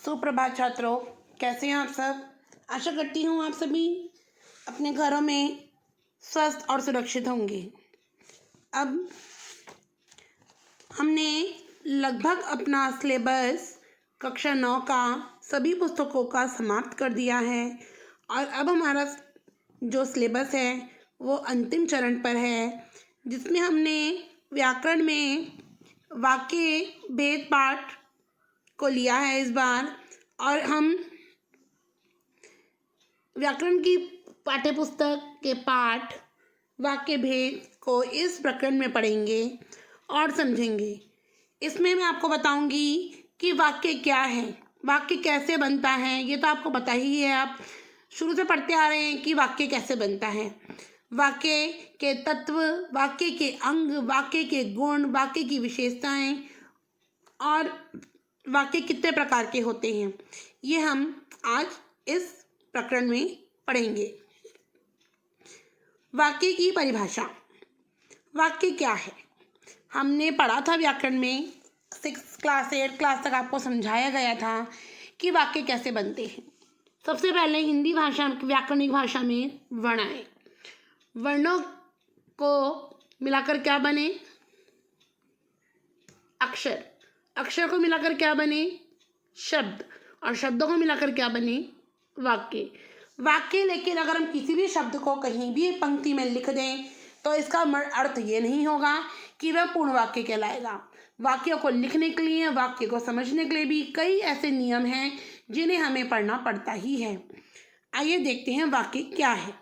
सुप्रभात छात्रों, कैसे हैं आप सब। आशा करती हूँ आप सभी अपने घरों में स्वस्थ और सुरक्षित होंगे। अब हमने लगभग अपना सिलेबस कक्षा 9 का सभी पुस्तकों का समाप्त कर दिया है और अब हमारा जो सिलेबस है वो अंतिम चरण पर है, जिसमें हमने व्याकरण में वाक्य भेद पाठ को लिया है इस बार। और हम व्याकरण की पाठ्यपुस्तक के पाठ वाक्य भेद को इस प्रकरण में पढ़ेंगे और समझेंगे। इसमें मैं आपको बताऊंगी कि वाक्य क्या है, वाक्य कैसे बनता है। ये तो आपको पता ही है, आप शुरू से पढ़ते आ रहे हैं कि वाक्य कैसे बनता है। वाक्य के तत्व, वाक्य के अंग, वाक्य के गुण, वाक्य की विशेषताएं और वाक्य कितने प्रकार के होते हैं, ये हम आज इस प्रकरण में पढ़ेंगे। वाक्य की परिभाषा। वाक्य क्या है, हमने पढ़ा था व्याकरण में 6 क्लास 8 क्लास तक आपको समझाया गया था कि वाक्य कैसे बनते हैं। सबसे पहले हिंदी भाषा व्याकरणिक भाषा में वर्ण आए। वर्णों को मिलाकर क्या बने, अक्षर। अक्षर को मिलाकर क्या बने, शब्द। और शब्दों को मिलाकर क्या बने, वाक्य। वाक्य लेकिन अगर हम किसी भी शब्द को कहीं भी पंक्ति में लिख दें तो इसका अर्थ ये नहीं होगा कि वह पूर्ण वाक्य कहलाएगा। वाक्यों को लिखने के लिए, वाक्य को समझने के लिए भी कई ऐसे नियम हैं जिन्हें हमें पढ़ना पड़ता ही है। आइए देखते हैं वाक्य क्या है।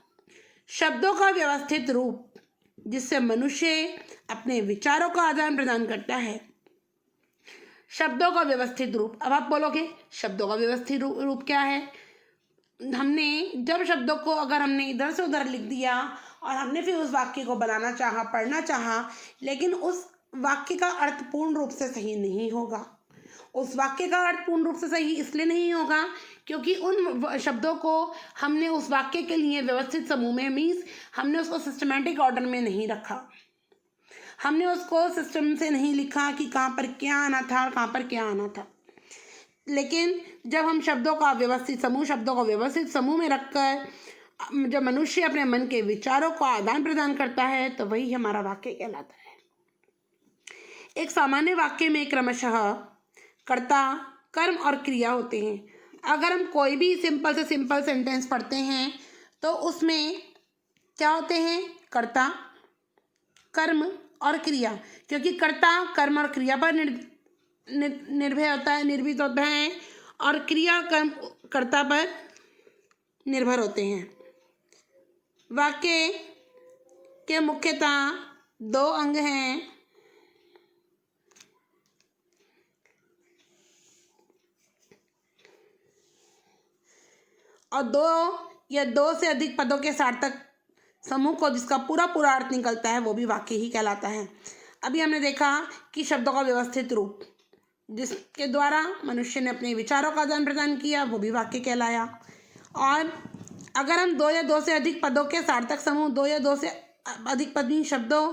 शब्दों का व्यवस्थित रूप, जिससे मनुष्य अपने विचारों का आदान प्रदान करता है। शब्दों का व्यवस्थित रूप। अब आप बोलोगे शब्दों का व्यवस्थित रूप क्या है। हमने जब शब्दों को अगर हमने इधर से उधर लिख दिया और हमने फिर उस वाक्य को बनाना चाहा, पढ़ना चाहा, लेकिन उस वाक्य का अर्थ पूर्ण रूप से सही नहीं होगा। उस वाक्य का अर्थ पूर्ण रूप से सही इसलिए नहीं होगा क्योंकि उन शब्दों को हमने उस वाक्य के लिए व्यवस्थित समूह में, मीन्स हमने उसको सिस्टमैटिक ऑर्डर में नहीं रखा। हमने उसको सिस्टम से नहीं लिखा कि कहाँ पर क्या आना था और कहाँ पर क्या आना था। लेकिन जब हम शब्दों का व्यवस्थित समूह में रखकर जब मनुष्य अपने मन के विचारों का आदान प्रदान करता है तो वही हमारा वाक्य कहलाता है। एक सामान्य वाक्य में क्रमशः कर्ता, कर्म और क्रिया होते हैं। अगर हम कोई भी सिंपल से सिंपल सेंटेंस पढ़ते हैं तो उसमें क्या होते हैं, कर्ता, कर्म और क्रिया। क्योंकि कर्ता कर्म और क्रिया पर निर्भीत होता है और क्रिया कर्म कर्ता पर निर्भर होते हैं। वाक्य के मुख्यतः 2 अंग हैं। और 2 या 2 से अधिक पदों के सार्थक समूह को जिसका पूरा अर्थ निकलता है वो भी वाक्य ही कहलाता है। अभी हमने देखा कि शब्दों का व्यवस्थित रूप, जिसके द्वारा मनुष्य ने अपने विचारों का आदान प्रदान किया, वो भी वाक्य कहलाया। और अगर हम 2 या 2 से अधिक पदों के सार्थक समूह, 2 या 2 से अधिक पदी शब्दों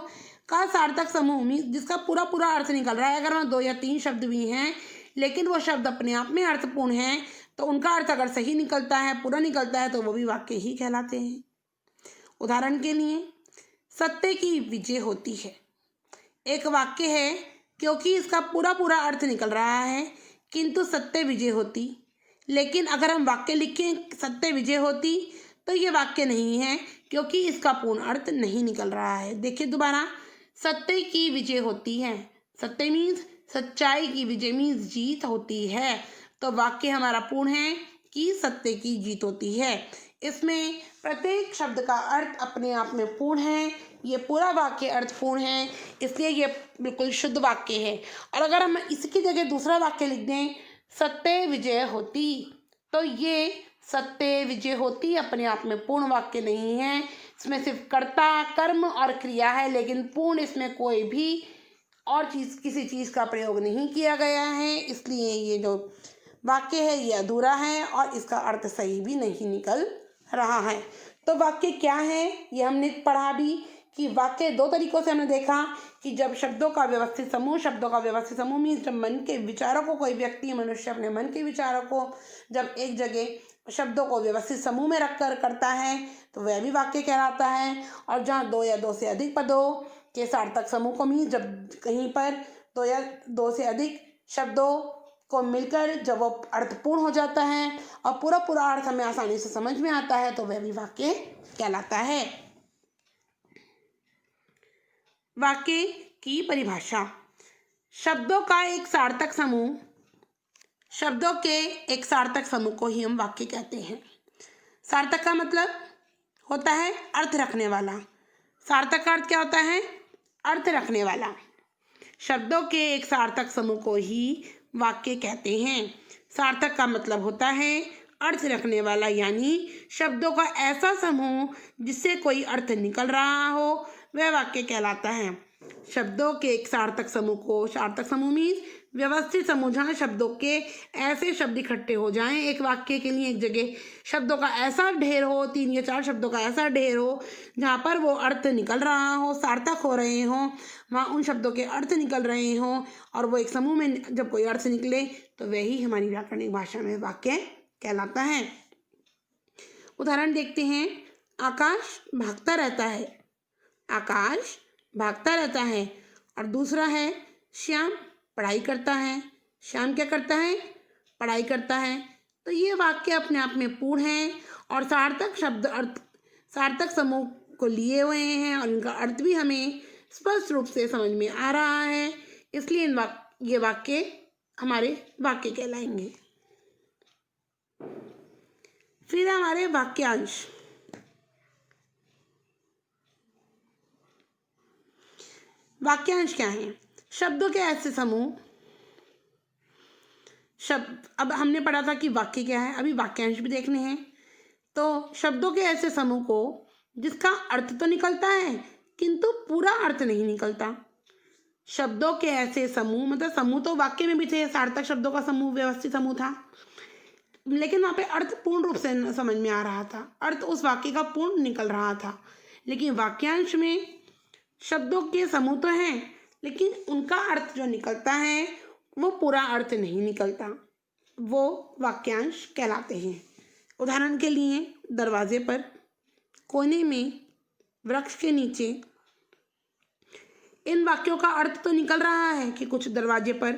का सार्थक समूह जिसका पूरा अर्थ निकल रहा है, अगर वहाँ 2 या 3 शब्द भी हैं लेकिन वो शब्द अपने आप में अर्थपूर्ण हैं तो उनका अर्थ अगर सही निकलता है, पूरा निकलता है, तो वो भी वाक्य ही कहलाते हैं। उदाहरण के लिए, सत्य की विजय होती है एक वाक्य है क्योंकि इसका पूरा अर्थ निकल रहा है, किंतु सत्य विजय होती। लेकिन अगर हम वाक्य लिखें सत्य विजय होती तो ये वाक्य नहीं है क्योंकि इसका पूर्ण अर्थ नहीं निकल रहा है। देखिए दोबारा, सत्य की विजय होती है। सत्य मीन्स सच्चाई की, विजय मीन्स जीत होती है। तो वाक्य हमारा पूर्ण है कि सत्य की जीत होती है। इसमें प्रत्येक शब्द का अर्थ अपने आप में पूर्ण है। ये पूरा वाक्य अर्थपूर्ण है, इसलिए ये बिल्कुल शुद्ध वाक्य है। और अगर हम इसकी जगह दूसरा वाक्य लिख दें सत्य विजय होती, तो ये सत्य विजय होती अपने आप में पूर्ण वाक्य नहीं है। इसमें सिर्फ कर्ता, कर्म और क्रिया है, लेकिन पूर्ण इसमें कोई भी और किसी चीज़ का प्रयोग नहीं किया गया है। इसलिए ये जो वाक्य है ये अधूरा है और इसका अर्थ सही भी नहीं निकल रहा है। तो वाक्य क्या है ये हमने पढ़ा भी कि वाक्य दो तरीक़ों से हमने देखा कि जब शब्दों का व्यवस्थित समूह मीन्स जब मन के विचारों को कोई व्यक्ति मनुष्य अपने मन के विचारों को जब एक जगह शब्दों को व्यवस्थित समूह में रखकर करता है तो वह भी वाक्य कहलाता है। और जहाँ दो या दो से अधिक पदों के सार्थक समूह को मीन्स जब कहीं पर दो या दो से अधिक शब्दों को मिलकर जब वो अर्थपूर्ण हो जाता है और पूरा पूरा अर्थ हमें आसानी से समझ में आता है तो वह भी वाक्य कहलाता है। वाक्य की परिभाषा। शब्दों के एक सार्थक समूह को ही हम वाक्य कहते हैं। सार्थक का मतलब होता है अर्थ रखने वाला। सार्थक का अर्थ क्या होता है? अर्थ रखने वाला। शब्दों के एक सार्थक समूह को ही वाक्य कहते हैं। सार्थक का मतलब होता है अर्थ रखने वाला, यानी शब्दों का ऐसा समूह जिससे कोई अर्थ निकल रहा हो वह वाक्य कहलाता है। शब्दों के एक सार्थक समूह मीन्स व्यवस्थित समूह, जहाँ शब्दों के ऐसे शब्द इकट्ठे हो जाएं एक वाक्य के लिए। एक जगह शब्दों का ऐसा ढेर हो, 3 या 4 शब्दों का ऐसा ढेर हो जहाँ पर वो अर्थ निकल रहा हो, सार्थक हो रहे हों, वहाँ उन शब्दों के अर्थ निकल रहे हों और वो एक समूह में जब कोई अर्थ निकले तो वही हमारी व्याकरणिक भाषा में वाक्य कहलाता है। उदाहरण देखते हैं। आकाश भागता रहता है। और दूसरा है श्याम पढ़ाई करता है। श्याम क्या करता है? पढ़ाई करता है। तो ये वाक्य अपने आप में पूर्ण है और सार्थक समूह को लिए हुए हैं और इनका अर्थ भी हमें स्पष्ट रूप से समझ में आ रहा है, इसलिए ये वाक्य हमारे वाक्य कहलाएंगे। फिर हमारे वाक्यांश। वाक्यांश क्या है? शब्दों के ऐसे समूह। अब हमने पढ़ा था कि वाक्य क्या है, अभी वाक्यांश भी देखने हैं। तो शब्दों के ऐसे समूह को जिसका अर्थ तो निकलता है किंतु पूरा अर्थ नहीं निकलता। शब्दों के ऐसे समूह, मतलब समूह तो वाक्य में भी थे, सार्थक शब्दों का समूह व्यवस्थित समूह था, लेकिन वहाँ पे अर्थ पूर्ण रूप से समझ में आ रहा था, अर्थ उस वाक्य का पूर्ण निकल रहा था। लेकिन वाक्यांश में शब्दों के समूह तो हैं लेकिन उनका अर्थ जो निकलता है वो पूरा अर्थ नहीं निकलता, वो वाक्यांश कहलाते हैं। उदाहरण के लिए दरवाजे पर, कोने में, वृक्ष के नीचे। इन वाक्यों का अर्थ तो निकल रहा है कि कुछ दरवाजे पर,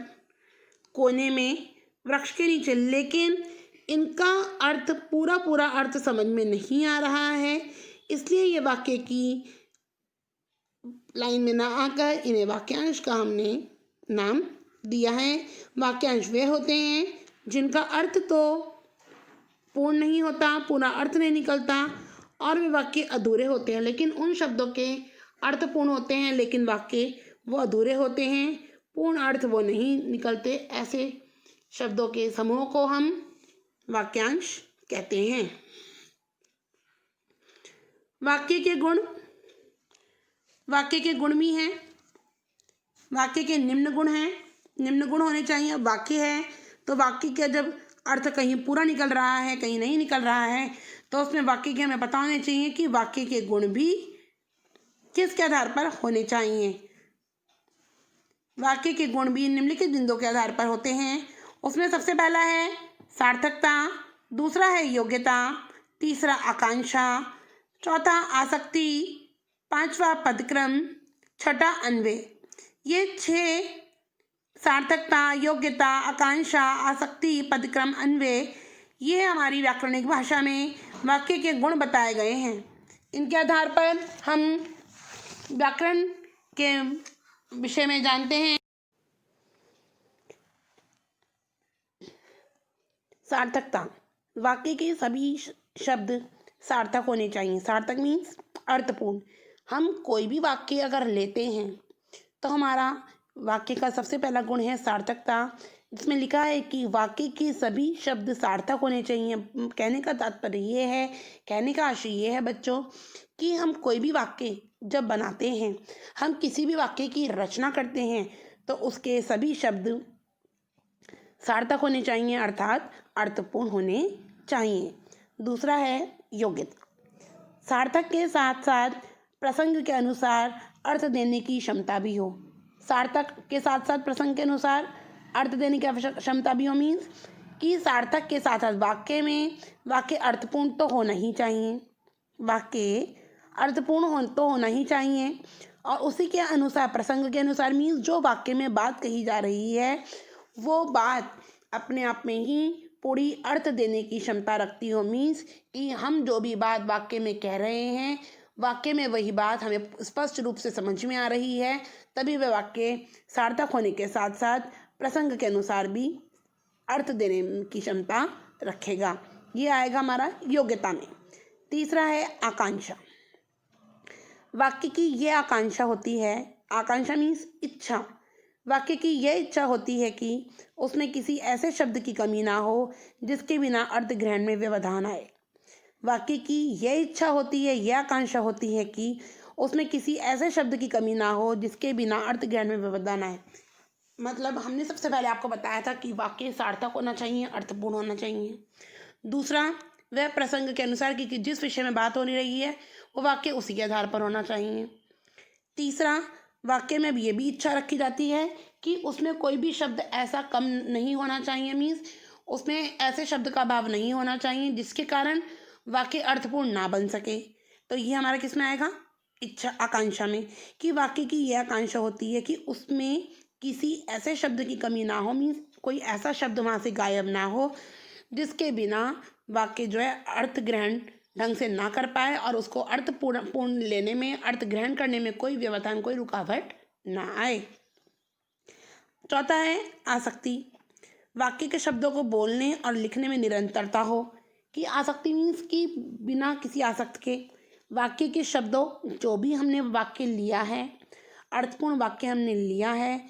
कोने में, वृक्ष के नीचे, लेकिन इनका अर्थ पूरा अर्थ समझ में नहीं आ रहा है, इसलिए ये वाक्य की लाइन में ना आकर इन्हें वाक्यांश का हमने नाम दिया है। वाक्यांश वे होते हैं जिनका अर्थ तो पूर्ण नहीं होता, पूरा अर्थ नहीं निकलता और वे वाक्य अधूरे होते हैं, लेकिन उन शब्दों के अर्थ पूर्ण होते हैं लेकिन वाक्य वो अधूरे होते हैं, पूर्ण अर्थ वो नहीं निकलते। ऐसे शब्दों के समूह को हम वाक्यांश कहते हैं। वाक्य के गुण भी हैं। वाक्य के निम्न गुण हैं, निम्न गुण होने चाहिए। वाक्य है तो वाक्य का जब अर्थ कहीं पूरा निकल रहा है कहीं नहीं निकल रहा है तो उसमें वाक्य के हमें पता होने चाहिए कि वाक्य के गुण भी किसके आधार पर होने चाहिए। वाक्य के गुण भी निम्नलिखित बिंदुओं के आधार पर होते हैं। उसमें सबसे पहला है सार्थकता, दूसरा है योग्यता, तीसरा आकांक्षा, चौथा आसक्ति, पांचवा पदक्रम, छठा अन्वय। ये 6 सार्थकता, योग्यता, आकांक्षा, आसक्ति, पदक्रम, अन्वय, ये हमारी व्याकरणिक भाषा में वाक्य के गुण बताए गए हैं। इनके आधार पर हम व्याकरण के विषय में जानते हैं। सार्थकता, वाक्य के सभी शब्द सार्थक होने चाहिए। सार्थक मीन्स अर्थपूर्ण। हम कोई भी वाक्य अगर लेते हैं तो हमारा वाक्य का सबसे पहला गुण है सार्थकता। इसमें लिखा है कि वाक्य के सभी शब्द सार्थक होने चाहिए। कहने का तात्पर्य ये है, कहने का आशय ये है बच्चों कि हम कोई भी वाक्य जब बनाते हैं, हम किसी भी वाक्य की रचना करते हैं तो उसके सभी शब्द सार्थक होने चाहिए, अर्थात अर्थपूर्ण होने चाहिए। दूसरा है योग्यता। सार्थक के साथ साथ प्रसंग के अनुसार अर्थ देने की क्षमता भी हो। सार्थक के साथ साथ प्रसंग के अनुसार अर्थ देने की क्षमता भी हो मीन्स कि सार्थक के साथ साथ वाक्य अर्थपूर्ण तो होना ही चाहिए, वाक्य अर्थपूर्ण तो होना ही चाहिए। और उसी के अनुसार प्रसंग के अनुसार मीन्स जो वाक्य में बात कही जा रही है वो बात अपने आप में ही पूरी अर्थ देने की क्षमता रखती हो। मीन्स कि हम जो भी बात वाक्य में कह रहे हैं वाक्य में वही बात हमें स्पष्ट रूप से समझ में आ रही है, तभी वह वाक्य सार्थक होने के साथ साथ प्रसंग के अनुसार भी अर्थ देने की क्षमता रखेगा। ये आएगा हमारा योग्यता में। तीसरा है आकांक्षा। वाक्य की यह आकांक्षा होती है, आकांक्षा मीन्स इच्छा। वाक्य की यह इच्छा होती है कि उसमें किसी ऐसे शब्द की कमी ना हो जिसके बिना अर्थ ग्रहण में व्यवधान आए। वाक्य की यह इच्छा होती है, यह आकांक्षा होती है कि उसमें किसी ऐसे शब्द की कमी ना हो जिसके बिना अर्थ ग्रहण में व्यवधान आए। मतलब हमने सबसे पहले आपको बताया था कि वाक्य सार्थक होना चाहिए, अर्थपूर्ण होना चाहिए। दूसरा, वह प्रसंग के अनुसार कि जिस विषय में बात हो रही है वो वाक्य उसी के आधार पर होना चाहिए। तीसरा, वाक्य में ये भी इच्छा रखी जाती है कि उसमें कोई भी शब्द ऐसा कम नहीं होना चाहिए, मीन्स उसमें ऐसे शब्द का अभाव नहीं होना चाहिए जिसके कारण वाक्य अर्थपूर्ण ना बन सके। तो ये हमारा किस में आएगा, इच्छा आकांक्षा में, कि वाक्य की यह आकांक्षा होती है कि उसमें किसी ऐसे शब्द की कमी ना हो, मीन्स कोई ऐसा शब्द वहाँ से गायब ना हो जिसके बिना वाक्य जो है अर्थ ग्रहण ढंग से ना कर पाए और उसको अर्थ पूर्ण लेने में, अर्थ ग्रहण करने में कोई व्यवधान, कोई रुकावट ना आए। चौथा है आसक्ति। वाक्य के शब्दों को बोलने और लिखने में निरंतरता हो। कि आसक्ति मीन्स कि बिना किसी आसक्त के वाक्य के शब्दों, जो भी हमने वाक्य लिया है, अर्थपूर्ण वाक्य हमने लिया है,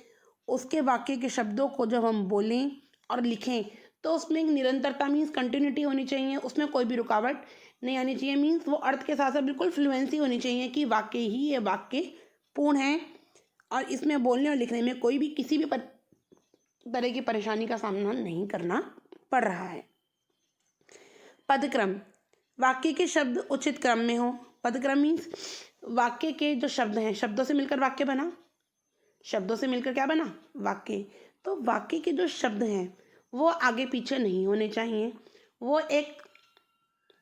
उसके वाक्य के शब्दों को जब हम बोलें और लिखें तो उसमें एक निरंतरता मीन्स कंटिन्यूटी होनी चाहिए, उसमें कोई भी रुकावट नहीं आनी चाहिए। मीन्स वो अर्थ के साथ साथ बिल्कुल फ्लुएंसी होनी चाहिए कि वाक्य ही ये वाक्य पूर्ण है और इसमें बोलने और लिखने में कोई भी किसी भी तरह की परेशानी का सामना नहीं करना पड़ रहा है। पदक्रम। वाक्य के शब्द उचित क्रम में हो। पदक्रम मीन्स वाक्य के जो शब्द हैं, शब्दों से मिलकर वाक्य बना, शब्दों से मिलकर क्या बना, वाक्य। तो वाक्य के जो शब्द हैं वो आगे पीछे नहीं होने चाहिए, वो एक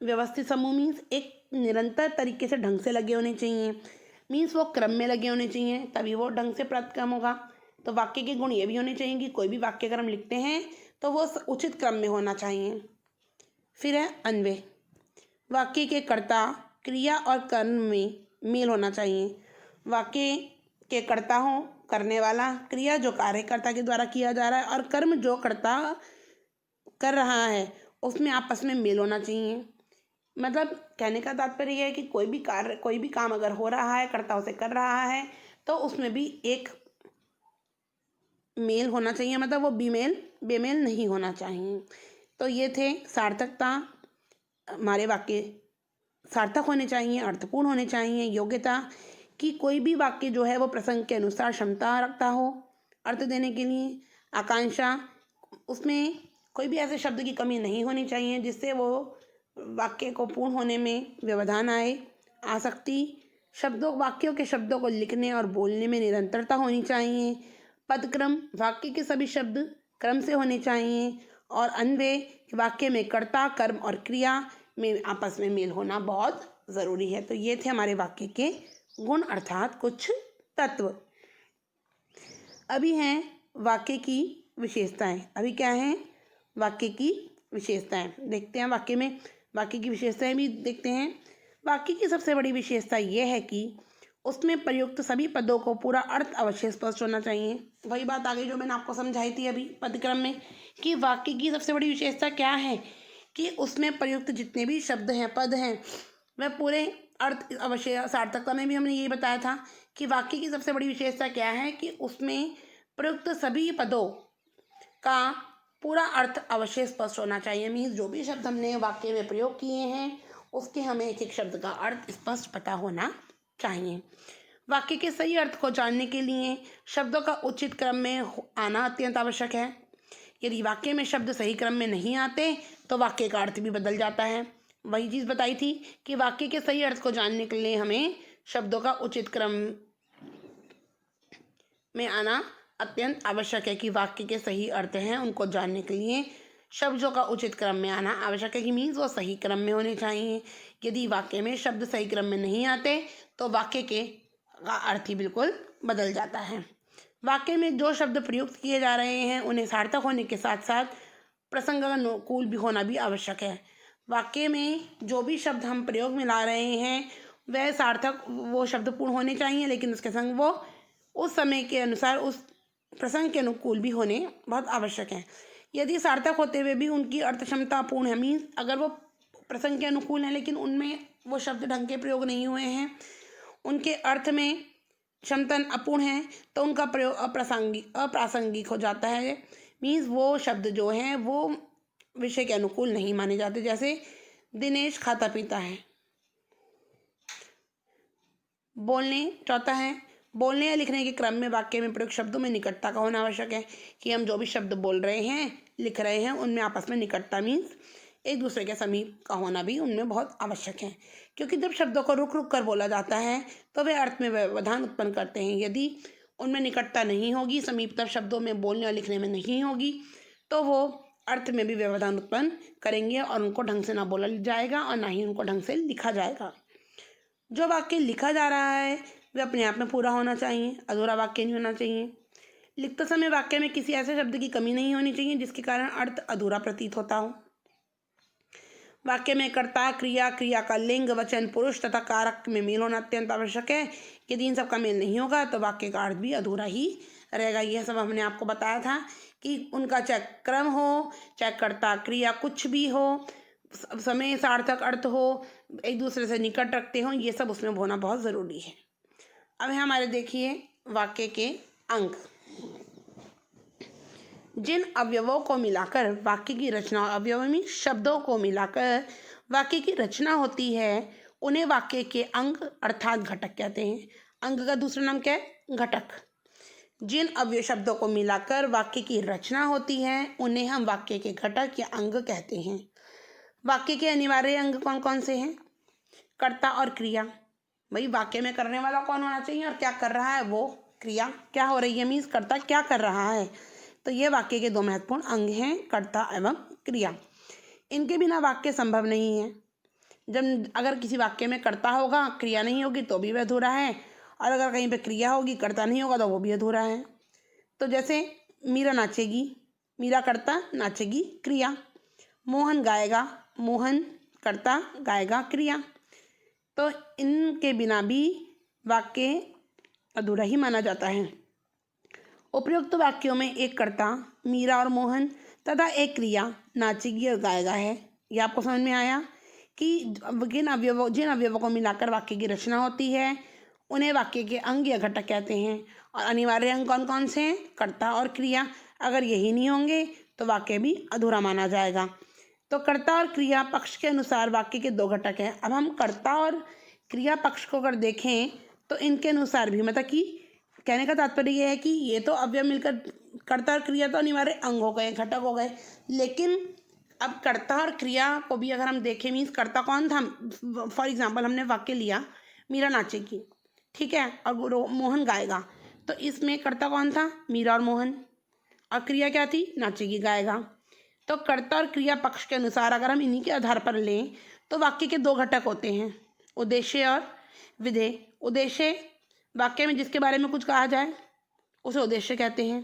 व्यवस्थित समूह मीन्स एक निरंतर तरीके से ढंग से लगे होने चाहिए, मीन्स वो क्रम में लगे होने चाहिए, तभी वो ढंग से प्रतिक्रम होगा। तो वाक्य के गुण ये भी होने चाहिए कि कोई भी वाक्य अगर हम लिखते हैं तो वो उचित क्रम में होना चाहिए। फिर है अन्वय। वाक्य के कर्ता, क्रिया और कर्म में मेल होना चाहिए। वाक्य के कर्ता हो, करने वाला, क्रिया जो कार्यकर्ता के द्वारा किया जा रहा है और कर्म जो कर्ता कर रहा है उसमें आपस में मेल होना चाहिए। मतलब कहने का तात्पर्य यह है कि कोई भी कार्य, कोई भी काम अगर हो रहा है, कर्ता उसे कर रहा है तो उसमें भी एक मेल होना चाहिए, मतलब वो बेमेल नहीं होना चाहिए। तो ये थे सार्थकता, हमारे वाक्य सार्थक होने चाहिए, अर्थपूर्ण होने चाहिए। योग्यता कि कोई भी वाक्य जो है वो प्रसंग के अनुसार क्षमता रखता हो अर्थ देने के लिए। आकांक्षा, उसमें कोई भी ऐसे शब्द की कमी नहीं होनी चाहिए जिससे वो वाक्य को पूर्ण होने में व्यवधान आए। आसक्ति, वाक्यों के शब्दों को लिखने और बोलने में निरंतरता होनी चाहिए। पदक्रम, वाक्य के सभी शब्द क्रम से होने चाहिए। और अन्वय, वाक्य में कर्ता, कर्म और क्रिया में आपस में मेल होना बहुत ज़रूरी है। तो ये थे हमारे वाक्य के गुण अर्थात कुछ तत्व। अभी हैं वाक्य की विशेषताएं। अभी क्या है, वाक्य की विशेषताएं देखते हैं। वाक्य की विशेषताएं भी देखते हैं। वाक्य की सबसे बड़ी विशेषता यह है कि उसमें प्रयुक्त सभी पदों को पूरा अर्थ अवश्य स्पष्ट होना चाहिए। वही बात आ गई जो मैंने आपको समझाई थी अभी पदक्रम में, कि वाक्य की सबसे बड़ी विशेषता क्या है कि उसमें प्रयुक्त जितने भी शब्द हैं, पद हैं, वह पूरे अर्थ अवश्य। सार्थकता में भी हमने यही बताया था कि वाक्य की सबसे बड़ी विशेषता क्या है कि उसमें प्रयुक्त सभी पदों का पूरा अर्थ अवश्य स्पष्ट होना चाहिए। मीन्स जो भी शब्द हमने वाक्य में प्रयोग किए हैं उसके हमें एक एक शब्द का अर्थ स्पष्ट पता होना चाहिए। वाक्य के सही अर्थ को जानने के लिए शब्दों का उचित क्रम में आना अत्यंत आवश्यक है। यदि वाक्य में शब्द सही क्रम में नहीं आते तो वाक्य का अर्थ भी बदल जाता है। वही चीज़ बताई थी कि वाक्य के सही अर्थ को जानने के लिए हमें शब्दों का उचित क्रम में आना अत्यंत आवश्यक है कि वाक्य के सही अर्थ हैं उनको जानने के लिए शब्दों का उचित क्रम में आना आवश्यक है कि मीन्स वो सही क्रम में होने चाहिए। यदि वाक्य में शब्द सही क्रम में नहीं आते तो वाक्य के का अर्थ ही बिल्कुल बदल जाता है। वाक्य में जो शब्द प्रयुक्त किए जा रहे हैं उन्हें सार्थक होने के साथ साथ प्रसंगानुकूल भी होना भी आवश्यक है। वाक्य में जो भी शब्द हम प्रयोग में ला रहे हैं वह सार्थक वो शब्दपूर्ण होने चाहिए, लेकिन उसके संग वो उस समय के अनुसार उस प्रसंग के अनुकूल भी होने बहुत आवश्यक है। यदि सार्थक होते हुए भी उनकी अर्थ क्षमता पूर्ण है, मीन्स अगर वो प्रसंग के अनुकूल हैं लेकिन उनमें वो शब्द ढंग के प्रयोग नहीं हुए हैं, उनके अर्थ में क्षमता अपूर्ण है, तो उनका प्रयोग अप्रासंगिक हो जाता है। मीन्स वो शब्द जो हैं वो विषय के अनुकूल नहीं माने जाते। जैसे दिनेश खाता पीता है। चौथा है बोलने या लिखने के क्रम में वाक्य में प्रयुक्त शब्दों में निकटता का होना आवश्यक है कि हम जो भी शब्द बोल रहे हैं लिख रहे हैं उनमें आपस में निकटता मीन्स एक दूसरे के समीप का होना भी उनमें बहुत आवश्यक है, क्योंकि जब शब्दों को रुक रुक कर बोला जाता है तो वे अर्थ में व्यवधान उत्पन्न करते हैं। यदि उनमें निकटता नहीं होगी, समीपता शब्दों में बोलने और लिखने में नहीं होगी, तो वो अर्थ में भी व्यवधान उत्पन्न करेंगे और उनको ढंग से ना बोला जाएगा और ना ही उनको ढंग से लिखा जाएगा। जो वाक्य लिखा जा रहा है वह अपने आप में पूरा होना चाहिए, अधूरा वाक्य नहीं होना चाहिए। लिखते समय वाक्य में किसी ऐसे शब्द की कमी नहीं होनी चाहिए जिसके कारण अर्थ अधूरा प्रतीत होता हो। वाक्य में कर्ता, क्रिया, क्रिया का लिंग, वचन, पुरुष तथा कारक में मेल होना अत्यंत आवश्यक है। यदि इन सब का मेल नहीं होगा तो वाक्य का अर्थ भी अधूरा ही रहेगा। यह सब हमने आपको बताया था कि उनका चाहे क्रम हो, चाहे कर्ता, क्रिया कुछ भी हो, समय सार्थक अर्थ हो, एक दूसरे से निकट रखते हो, ये सब उसमें होना बहुत ज़रूरी है। अब है हमारे देखिए वाक्य के अंग। जिन अवयवों को मिलाकर वाक्य की रचना, अवयव में शब्दों को मिलाकर वाक्य की रचना होती है उन्हें वाक्य के अंग अर्थात घटक कहते हैं। अंग का दूसरा नाम क्या है? घटक। जिन अवयव शब्दों को मिलाकर वाक्य की रचना होती है उन्हें हम वाक्य के घटक या अंग कहते हैं। वाक्य के अनिवार्य अंग कौन कौन से हैं? कर्ता और क्रिया। भाई वाक्य में करने वाला कौन होना चाहिए और क्या कर रहा है? वो क्रिया क्या हो रही है, मीन्स कर्ता क्या कर रहा है। तो ये वाक्य के दो महत्वपूर्ण अंग हैं, कर्ता एवं क्रिया। इनके बिना वाक्य संभव नहीं है। जब अगर किसी वाक्य में कर्ता होगा, क्रिया नहीं होगी तो भी वह अधूरा है, और अगर कहीं पे क्रिया होगी, कर्ता नहीं होगा तो वो भी अधूरा है। तो जैसे मीरा नाचेगी, मीरा कर्ता, नाचेगी क्रिया। मोहन गाएगा, मोहन कर्ता, गाएगा क्रिया। तो इनके बिना भी वाक्य अधूरा ही माना जाता है। उपयुक्त वाक्यों में एक कर्ता मीरा और मोहन तथा एक क्रिया नाचेगी और गाएगा है। यह आपको समझ में आया कि जिन अवयवों को मिलाकर वाक्य की रचना होती है उन्हें वाक्य के अंग या घटक कहते हैं। और अनिवार्य अंग कौन कौन से हैं? कर्ता और क्रिया। अगर यही नहीं होंगे तो वाक्य भी अधूरा माना जाएगा। तो कर्ता और क्रिया पक्ष के अनुसार वाक्य के दो घटक हैं। अब हम कर्ता और क्रिया पक्ष को अगर देखें तो इनके अनुसार भी, मतलब कि कहने का तात्पर्य यह है कि ये तो अवयव मिलकर कर्ता और क्रिया तो अनिवार्य अंग हो गए, घटक हो गए, लेकिन अब कर्ता और क्रिया को भी अगर हम देखें, मीन्स कर्ता कौन था? फॉर एग्जाम्पल हमने वाक्य लिया मीरा नाचेगी, ठीक है, और मोहन गाएगा, तो इसमें कर्ता कौन था? मीरा और मोहन, और क्रिया क्या थी? नाचेगी, गाएगा। तो कर्ता और क्रिया पक्ष के अनुसार अगर हम इन्हीं के आधार पर लें तो वाक्य के दो घटक होते हैं, उद्देश्य और विधेय। उद्देश्य वाक्य में जिसके बारे में कुछ कहा जाए उसे उद्देश्य कहते हैं,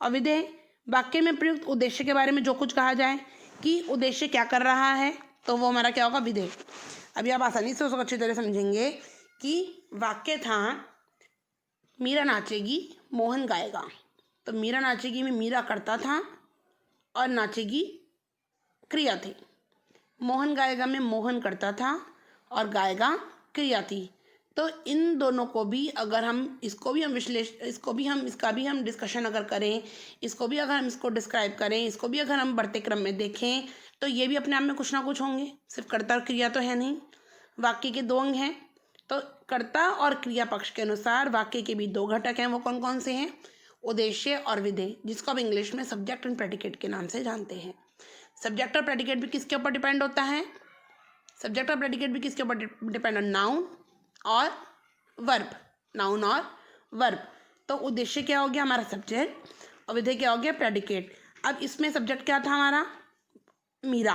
और विधेय वाक्य में प्रयुक्त उद्देश्य के बारे में जो कुछ कहा जाए कि उद्देश्य क्या कर रहा है तो वो हमारा क्या होगा? विधेय। अभी आप आसानी से उसको अच्छी तरह समझेंगे कि वाक्य था मीरा नाचेगी, मोहन गाएगा। तो मीरा नाचेगी में मीरा कर्ता था और नाचेगी क्रिया थी। मोहन गाएगा में मोहन कर्ता था और गाएगा क्रिया थी। तो इन दोनों को भी अगर हम इसका भी हम डिस्कशन अगर करें, इसको भी अगर हम इसको डिस्क्राइब करें, इसको भी अगर हम बढ़ते क्रम में देखें तो ये भी अपने आप में कुछ ना कुछ होंगे। सिर्फ कर्ता और क्रिया तो है नहीं, वाक्य के दो अंग हैं। तो कर्ता और क्रिया पक्ष के अनुसार वाक्य के भी दो घटक हैं। वो कौन कौन से हैं? उद्देश्य और विधेय, जिसको आप इंग्लिश में सब्जेक्ट एंड प्रेडिकेट के नाम से जानते हैं। सब्जेक्ट और प्रेडिकेट भी किसके ऊपर डिपेंड होता है? सब्जेक्ट और प्रेडिकेट भी किसके ऊपर डिपेंड? नाउन और वर्ब, नाउन और वर्ब। तो उद्देश्य क्या हो गया हमारा सब्जेक्ट और विधेय क्या हो गया प्रेडिकेट। अब इसमें सब्जेक्ट क्या था हमारा मीरा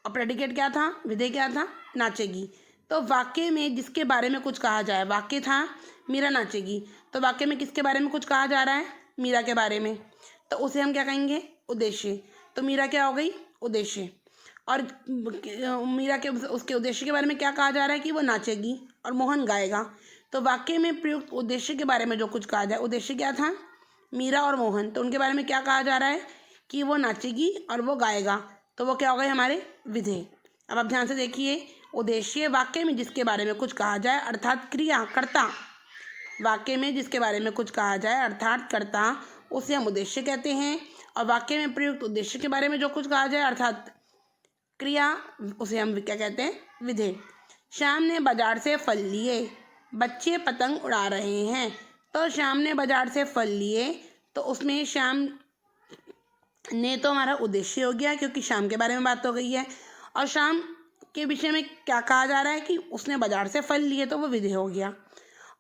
और प्रेडिकेट क्या था विधेय क्या था नाचेगी। तो वाक्य में जिसके बारे में कुछ कहा जाए, वाक्य था मीरा नाचेगी, तो वाक्य में किसके बारे में कुछ कहा जा रहा है मीरा के बारे में, तो उसे हम क्या कहेंगे उद्देश्य। तो मीरा क्या हो गई उद्देश्य। और मीरा के उसके उद्देश्य के बारे में क्या कहा जा रहा है कि वो नाचेगी और मोहन गाएगा। तो वाक्य में प्रयुक्त उद्देश्य के बारे में जो कुछ कहा जाए, उद्देश्य क्या था मीरा और मोहन, तो उनके बारे में क्या कहा जा रहा है कि वो नाचेगी और वो गाएगा, तो वो क्या हो गए हमारे विधेय। अब आप ध्यान से देखिए, उद्देश्य वाक्य में जिसके बारे में कुछ कहा जाए अर्थात क्रिया कर्ता, वाक्य में जिसके बारे में कुछ कहा जाए अर्थात कर्ता उसे हम उद्देश्य कहते हैं। और वाक्य में प्रयुक्त उद्देश्य के बारे में जो कुछ कहा जाए अर्थात क्रिया उसे हम क्या कहते हैं विधेय। श्याम ने बाजार से फल लिए, बच्चे पतंग उड़ा रहे हैं। तो श्याम ने बाजार से फल लिए, तो उसमें श्याम ने तो हमारा उद्देश्य हो गया क्योंकि शाम के बारे में बात हो गई है। और शाम के विषय में क्या कहा जा रहा है कि उसने बाजार से फल लिए, तो वो विधेय हो गया।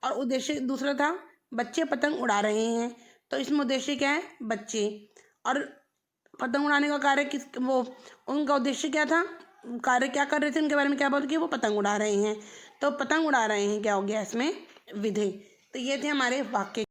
और उद्देश्य दूसरा था बच्चे पतंग उड़ा रहे हैं, तो इसमें उद्देश्य क्या है बच्चे। और पतंग उड़ाने का कार्य किस वो उनका उद्देश्य क्या था, कार्य क्या कर रहे थे उनके बारे में क्या बात की वो पतंग उड़ा रहे हैं, तो पतंग उड़ा रहे हैं क्या हो गया इसमें विधेय। तो ये थे हमारे वाक्य।